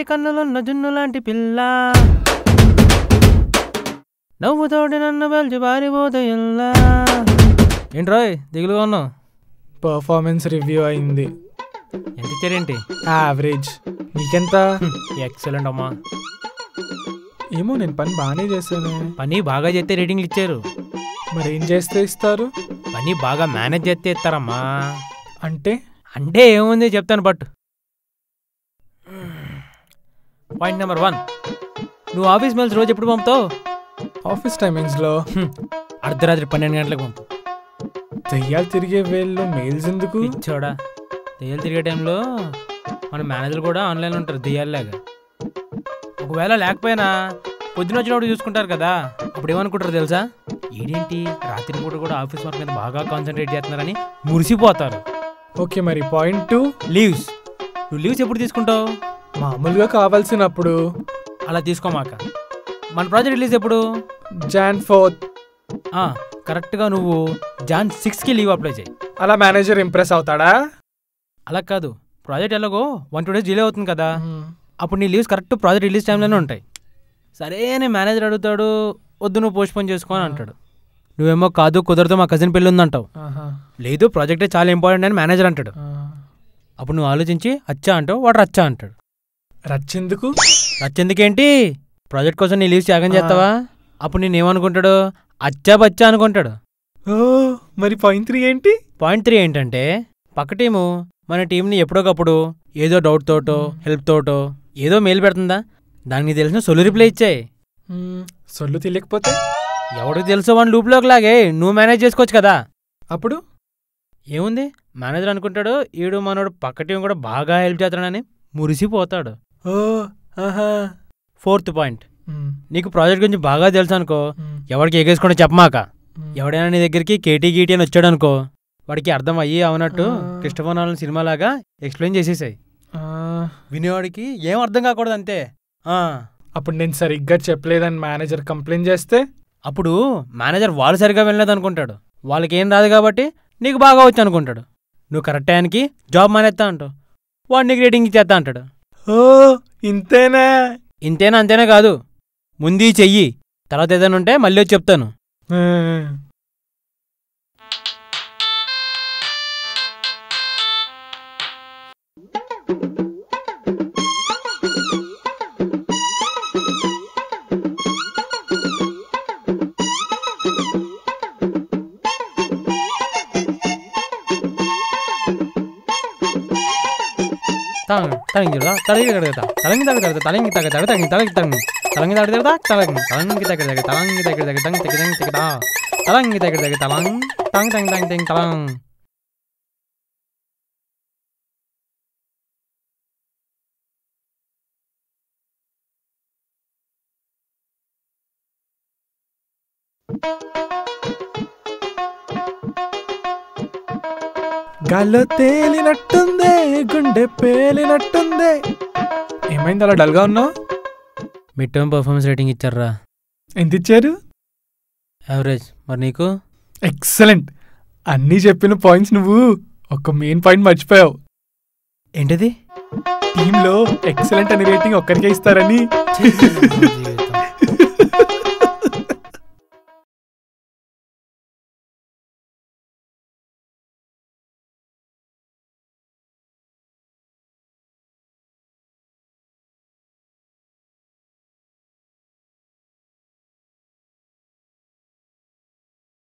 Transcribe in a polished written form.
కన్నులున్న జున్ను లాంటి పిల్ల నవ్వుతోటి నన్ను బల్చి పారిపోతాయిల్లా. ఏంట్రోయ్ దిగులుగా ఉన్నావు? పర్ఫార్మెన్స్ రివ్యూ అయింది. ఎంత ఇచ్చారేంటి? యావరేజ్. నీకెంత? ఎక్సలెంట్ అమ్మా. ఏమో నేను పని బాగానే చేశాను. పని బాగా చేస్తే రేటింగ్లు ఇచ్చారు. మరేం చేస్తే ఇస్తారు? పని బాగా మేనేజ్ చేస్తే ఇస్తారమ్మా. అంటే అంటే ఏముంది చెప్తాను బట్. పాయింట్ నెంబర్ 1, నువ్వు ఆఫీస్ మెయిల్స్ రోజు ఎప్పుడు పంపుతావు? ఆఫీస్ టైమింగ్స్లో అర్ధరాత్రి 12 గంటలకు పంపు. దెయ్యాలు తిరిగే వేళ్ళు మెయిల్స్ ఎందుకు? ఇచ్చోడా, దెయ్యాలు తిరిగే టైంలో మన మేనేజర్ కూడా ఆన్లైన్లో ఉంటారు దెయ్యాల్లాగా. ఒకవేళ లేకపోయినా పొద్దున వచ్చినప్పుడు చూసుకుంటారు కదా, అప్పుడు ఏమనుకుంటారు తెలుసా? ఏంటి రాత్రిపూట కూడా ఆఫీస్ వర్క్ మీద బాగా కాన్సన్ట్రేట్ చేస్తున్నారని మురిసిపోతారు. ఓకే, మరి పాయింట్ 2, లీవ్స్. నువ్వు లీవ్స్ ఎప్పుడు తీసుకుంటావు? మామూలుగా కావాల్సినప్పుడు. అలా తీసుకోమాక. మన ప్రాజెక్ట్ రిలీజ్ ఎప్పుడు? Jan 4th. కరెక్ట్గా నువ్వు Jan 6కి లీవ్ అప్లై చేయి. అలా మేనేజర్ ఇంప్రెస్ అవుతాడా? అలా కాదు, ప్రాజెక్ట్ ఎలాగో 1-2 days డిలే అవుతుంది కదా, అప్పుడు నీ లీవ్స్ కరెక్ట్ ప్రాజెక్ట్ రిలీజ్ టైంలోనే ఉంటాయి. సరే అని మేనేజర్ అడుగుతాడు, వద్దు నువ్వు పోస్ట్పోన్ చేసుకో అని అంటాడు. నువ్వేమో కాదు కుదరదు మా కజిన్ పెళ్ళి ఉందంటావు. లేదు ప్రాజెక్టే చాలా ఇంపార్టెంట్ అని మేనేజర్ అంటాడు. అప్పుడు నువ్వు ఆలోచించి అచ్చా అంటావు, వాడు రచ్చా అంటాడు. రచ్చెందుకు? రచ్చెందుకేంటి? ప్రాజెక్ట్ కోసం నీ లీవ్స్ త్యాగం చేస్తావా? అప్పుడు నేనేమనుకుంటాడు, అచ్చా బచ్చా అనుకుంటాడు. మరి పాయింట్ 3 ఏంటి? పాయింట్ 3 ఏంటంటే, పక్క టీము మన టీంని ఎప్పుడోకప్పుడు ఏదో డౌట్ తోటో హెల్ప్ తోటో ఏదో మెయిల్ పెడుతుందా, దానికి తెలిసిన సొల్లు రిప్లై ఇచ్చాయి. సొల్లు తెలియకపోతే? ఎవరికి తెలుసో వన్ లూప్లోకి లాగే నువ్వు మేనేజ్ చేసుకోవచ్చు కదా. అప్పుడు ఏముంది, మేనేజర్ అనుకుంటాడు ఈడు మనోడు పక్క టీం కూడా బాగా హెల్ప్ చేస్తాడని మురిసిపోతాడు. 4th పాయింట్, నీకు ప్రాజెక్ట్ గురించి బాగా తెలుసు అనుకో, ఎవరికి ఎగేసుకుంటే చెప్పమాక. ఎవడైనా నీ దగ్గరికి కేటీ గీటీ అని వచ్చాడు అనుకో, వాడికి అర్థం అయ్యి అవునట్టు కృష్ణవనాల సినిమాలాగా ఎక్స్ప్లెయిన్ చేసేసాయి. వినేవాడికి ఏం అర్థం కాకూడదు అంతే. అప్పుడు నేను సరిగ్గా చెప్పలేదని మేనేజర్ కంప్లైంట్ చేస్తే? అప్పుడు మేనేజర్ వాళ్ళు సరిగ్గా వెళ్ళలేదు అనుకుంటాడు, వాళ్ళకి ఏం రాదు కాబట్టి నీకు బాగా వచ్చు అనుకుంటాడు. నువ్వు కరెక్ట్ టైంకి జాబ్ మానేస్తా అంటావు, వాడు నీకు రేటింగ్ ఇచ్చేస్తా అంటాడు. ఇంతేనా? ఇంతేనా అంతేనా కాదు, ముందు చెయ్యి, తర్వాత ఏదైనా ఉంటే మళ్ళీ వచ్చి చెప్తాను. తలంగి తలగి తడగత తలంగి తడగత తలంగి తగ తగ తలంగి తలగి తలంగి తలంగి తడగత తలంగి తలంగి తగ తగ తలంగి తగ తగ తంగి తగ తంగి తగ తలంగి తగ తగ తలంగ్ తంగ్ తంగ్ తంగ్ తంగ్ తలంగ్. గాల్లో తేలినట్టుందే, గుండె పేలినట్టుందే. ఏమైంది అలా డల్గా ఉన్నావు? మిడ్ టర్మ్ పర్ఫార్మెన్స్ రేటింగ్ ఇచ్చారా? ఎంత ఇచ్చారు? యావరేజ్. మరి నీకు? ఎక్సలెంట్. అన్నీ చెప్పిన పాయింట్స్ నువ్వు ఒక మెయిన్ పాయింట్ మర్చిపోయావు. ఏంటిది? టీంలో ఎక్సలెంట్ అని రేటింగ్ ఒక్కరికే ఇస్తారని.